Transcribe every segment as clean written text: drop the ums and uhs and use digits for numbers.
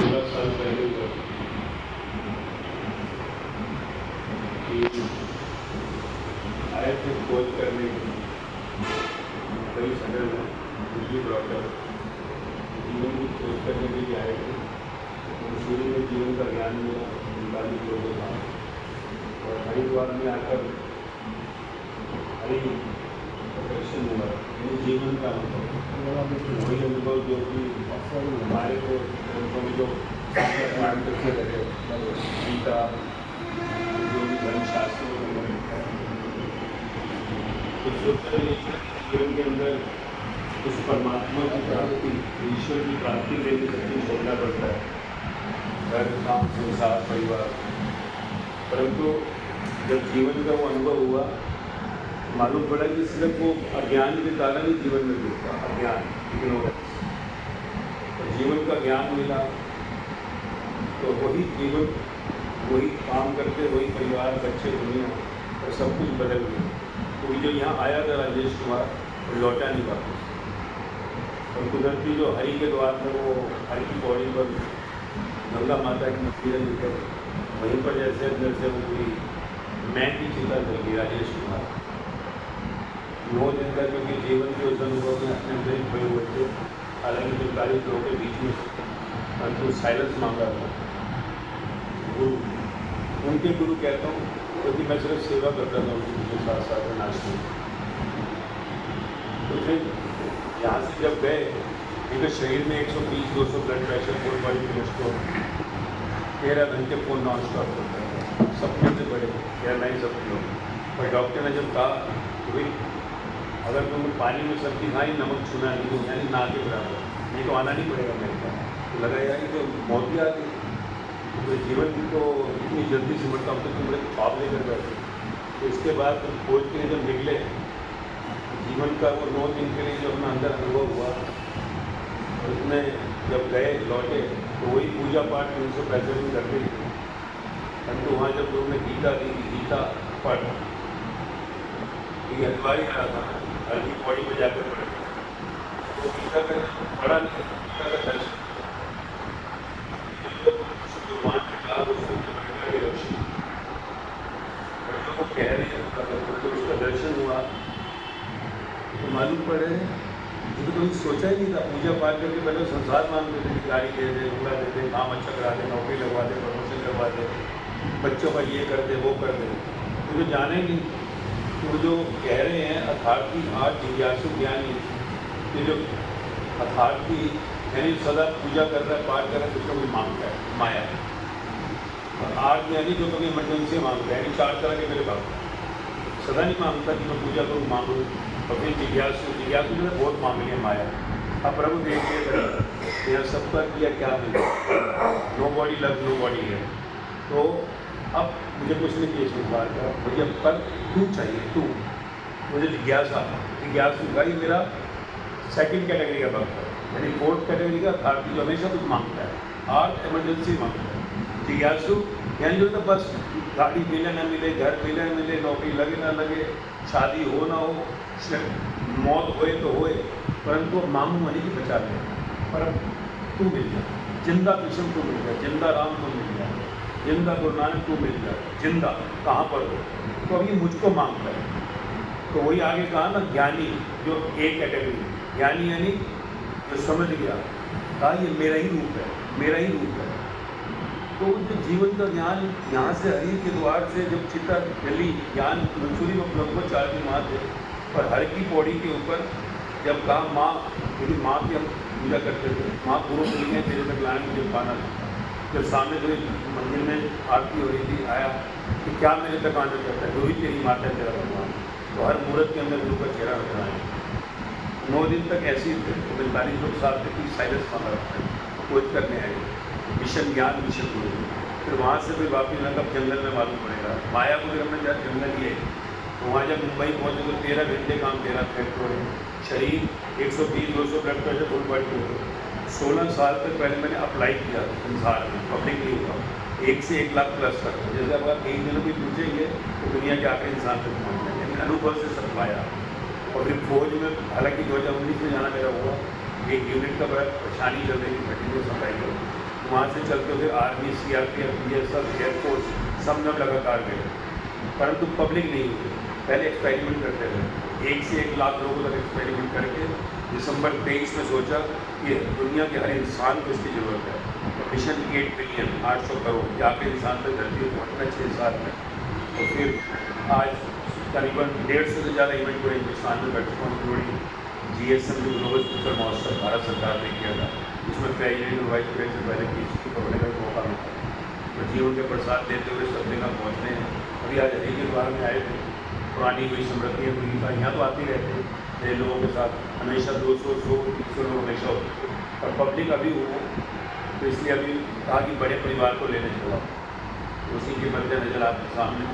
16 साल पहले जब कि आए थे खोज करने कई शहर में बिजली ब्रॉकर जीवन की खोज करने के लिए आए थे। शुरू में जीवन का ज्ञान मिला 45 लोगों का, और हरिद्वार में आकर हरि दर्शन हुआ, यानी जीवन का अनुभव, वही अनुभव जो कि हमारे को ग्रंथों में जो मार्गदर्शन रहे, गीता, जो भी धर्मशास्त्रों में लिखा है, जीवन के अंदर उस परमात्मा की प्राप्ति, ईश्वर की प्राप्ति के लिए सब कुछ छोड़ना पड़ता है, घर, काम, संसार, परिवार। परंतु जब जीवन का वो अनुभव हुआ, मालूम पड़ा कि सिर्फ वो अज्ञान के कारण ही जीवन में दिखता, अज्ञान, इग्नोरेंस। तो जीवन का ज्ञान मिला तो वही जीवन, वही काम करते, वही परिवार, बच्चे, दुनिया और सब कुछ बदल गया। तो जो यहाँ आया था राजेश कुमार, वो लौटा नहीं वापस। और कुदरती जो हरि के द्वार में वो हरि की पौड़ी पर गंगा माता की मंदिर है, लेकर वहीं पर जैसे अंदर से वो पूरी मैं की चिंता चल गई राजेश कुमार। 9 दिन तक क्योंकि जीवन के उस अनुभव में अपने अंदर ही खोए हुए थे, हालांकि 45 लोगों के बीच में, परंतु साइलेंस मांगा था। गुरु, उनके गुरु कहता हूँ क्योंकि मैं सिर्फ सेवा करता था उनके साथ साथ नाश्ते। तो फिर यहाँ से जब गए, क्योंकि शरीर में 120-200 blood pressure, full body cholesterol, 13 घंटे फोन नॉन स्टॉप होता है, सपने से बड़े या नहीं सपने हो। पर डॉक्टर ने जब कहा कि भाई अगर तुमने पानी में सब्जी खाई, नमक छूना नहीं, तो यानी ना के बराबर, नहीं तो आना नहीं पड़ेगा मेरे पास। तो लगा यार तो मौत ही आ गई, तो जीवन की तो इतनी जल्दी सिमटता हूँ, तो तुम बड़े ख्वाब लेकर बैठे। तो इसके बाद तुम खोज के जब निकले, जीवन का वो 9 दिन के लिए जो अपना अंदर अनुभव हुआ, और उसमें जब गए लौटे तो वही पूजा पाठ 365 में करते ही। परंतु वहाँ जब लोगों ने गीता दी, गीता पढ़, ये अनिवार्य रहा था, हर की बॉडी में जाकर पढ़े, तो गीता का पढ़ा नहीं, गीता का दर्शन भगवान ने कहा रोशनी को कह रहे हैं, तो उसका दर्शन हुआ तो मालूम पड़े ये तो कभी सोचा ही नहीं था। पूजा पाठ करके पहले संसार मांगते थे, गाड़ी दे दे, घोड़ा दे दे, काम अच्छा करा दे, नौकरी लगवा दे, प्रमोशन करवा दे, बच्चों का ये कर दे, वो कर दे, तो जाने नहीं। तो जो कह रहे हैं अथार्थी आठ जिज्ञासु ज्ञानी, ये जो अथार्थी यानी सदा पूजा कर रहा है, पाठ कर रहा है, तो उसका कोई मांगता है, माया है। और आठ यानी जो कभी इमरजेंसी मांगता है, यानी 4 तरह के मेरे बाप सदा नहीं मांगता कि मैं पूजा करूँ, मांगूँ। और फिर जिज्ञासु जो है बहुत मांग लिया माया। अब प्रभु देखिए यह सबका किया क्या मिला, nobody love nobody है। तो अब मुझे कुछ नहीं चाहिए संसार का, मुझे पर तू चाहिए, तू मुझे जिज्ञासु का, ये मेरा सेकंड कैटेगरी का भक्त है, यानी 4th कैटेगरी का अर्थार्थी जो हमेशा कुछ मांगता है, आर्ट इमरजेंसी मांगता है। जिज्ञासु यानी जो तो बस गाड़ी मिले ना मिले, घर मिले ना मिले, नौकरी लगे ना लगे, शादी हो ना हो, मौत होए तो होए, परंतु मांगू मनी की बचा ले, पर तू मिल जाए, जिंदा कृष्ण तू मिल जाए, जिंदा राम तू मिल जाए, जिंदा गुरु नानक तू मिल जाए, जिंदा कहाँ पर हो, तो अभी मुझको मांगता है। तो वही आगे कहा ना, ज्ञानी जो एक कैटेगरी, ज्ञानी यानी जो समझ गया, कहा ये मेरा ही रूप है, मेरा ही रूप है। तो जो जीवन का ज्ञान यहाँ से हरि के द्वार से जब चिता चली, ज्ञान मंसूरी में लगभग 4 दिन वहाँ थे, पर हर की पौड़ी के ऊपर जब कहा माँ, मेरी माँ की हम पूजा करते थे, माँ पूर्व मिल गए तेरे तक लाने मुझे पाना था। जब सामने जो मंदिर में आरती हो रही थी, आया कि क्या मेरे तक आना चाहता है, जो भी तेरी माता है तेरा भगवान। तो हर मुहूर्त के अंदर गुरु का चेहरा नजर आया। 9 दिन तक ऐसे ही थे, 45 लोग साथ थे कि साइलेंस मांगा रखते हैं, खोज करने आए, मिशन ज्ञान मिशन गुरु। फिर वहाँ से फिर वापिस ना कब जंगल में मालूम पड़ेगा, मायापुर हमने जब जंगल लिए, तो वहाँ जब मुंबई पहुँचे तो 13 घंटे काम, 13 फैक्ट्री, शरीर 120-200 ब्लड प्रेशर, फुल बॉडी हो। 16 साल तक पहले मैंने अप्लाई किया संसार में, पब्लिक नहीं हुआ, 1 से 1 लाख प्लस तक। जैसे अब आप 1 दिनों भी पूछेंगे तो दुनिया के आखिरी इंसान तक पहुँच जाएंगे, यानी अनुभव से सब पाया। और फिर फौज में, हालांकि 2019 में जाना मेरा हुआ, एक यूनिट का बड़ा परेशानी चल रही थी, घटी सफाई हो, वहाँ से चलते हुए आर्मी, CRPF, BSF, एयरफोर्स सब में लगातार गए, परंतु पब्लिक नहीं हुई। पहले एक्सपेरिमेंट करते रहे, 1 से 1 लाख लोगों तक एक्सपेरिमेंट करके दिसंबर 23 में सोचा कि दुनिया के हर इंसान को इसकी ज़रूरत है। तो मिशन 8 बिलियन 800 करोड़ कि आखिरी इंसान तक धरती पर पहुँचना 6 साल में। तो फिर आज करीबन 150 से ज़्यादा इवेंट हुए हिंदुस्तान में बैठकों इंक्लूडिंग GSM जो ग्लोबल स्पीकर महोत्सव भारत सरकार ने किया था, उसमें प्रेजिडेंट और वाइस प्रेसिडेंट पहले की पकड़ने का मौका मिला। तो जीवन के प्रसाद देते हुए सब जगह पहुँचने हैं। अभी आज हरी के द्वार में आए थे, पुरानी हुई स्मृतियाँ हुई था, यहाँ तो आते रहते हैं नए लोगों के साथ, हमेशा 200, 100, 300 लोग हमेशा होते थे, और पब्लिक अभी हुआ तो इसलिए अभी कहा कि बड़े परिवार को लेने चला। उसी के मद्देनजर आपके सामने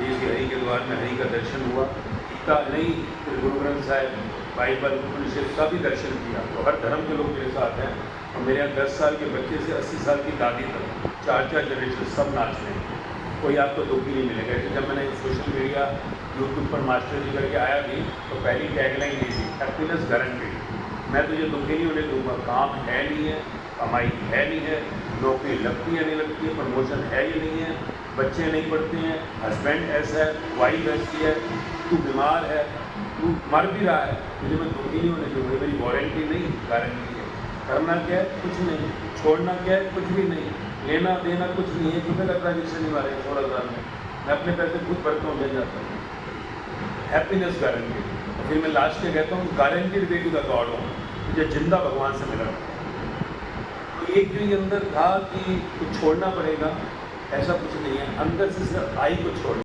इस हरी के द्वार में हरी का दर्शन हुआ। टीका नहीं, फिर गुरु ग्रंथ साहिब, बाइबल, उपनिषद का भी दर्शन किया। तो हर धर्म के लोग मेरे साथ हैं, और मेरे यहाँ 10 साल के बच्चे से 80 साल की दादी तक 4 जनरेशन सब नाच रहे हैं। कोई आपको दुखी नहीं मिलेगा। जैसे जब मैंने सोशल मीडिया यूट्यूब पर मास्टर जी करके आया भी, तो पहली टैगलाइन दी थी, हैप्पीनेस गारंटीड। मैं तुझे दुखी नहीं होने दूंगा। काम है नहीं है, कमाई है नहीं है, नौकरी लगती है नहीं लगती है, प्रमोशन है ही नहीं है, बच्चे नहीं पढ़ते हैं, हस्बैंड ऐसा है, वाइफ ऐसी है, तू बीमार है, तू मर भी रहा है, मुझे मैं दुखी नहीं होने दूँगा। मेरी वारंटी नहीं, गारंटी है। करना क्या है? कुछ नहीं। छोड़ना क्या है? कुछ भी नहीं। लेना देना कुछ नहीं है। क्योंकि लगता है जिससे नहीं मारे 16,000 में मैं अपने पैसे खुद भरता हूँ, ले जाता हूँ। Happiness guarantee. और फिर मैं लास्ट में कहता हूँ guaranteed way to the God home, मुझे जिंदा भगवान से मिला। तो एक जो ये अंदर था कि कुछ छोड़ना पड़ेगा, ऐसा कुछ नहीं है। अंदर से सिर्फ आई को छोड़ना।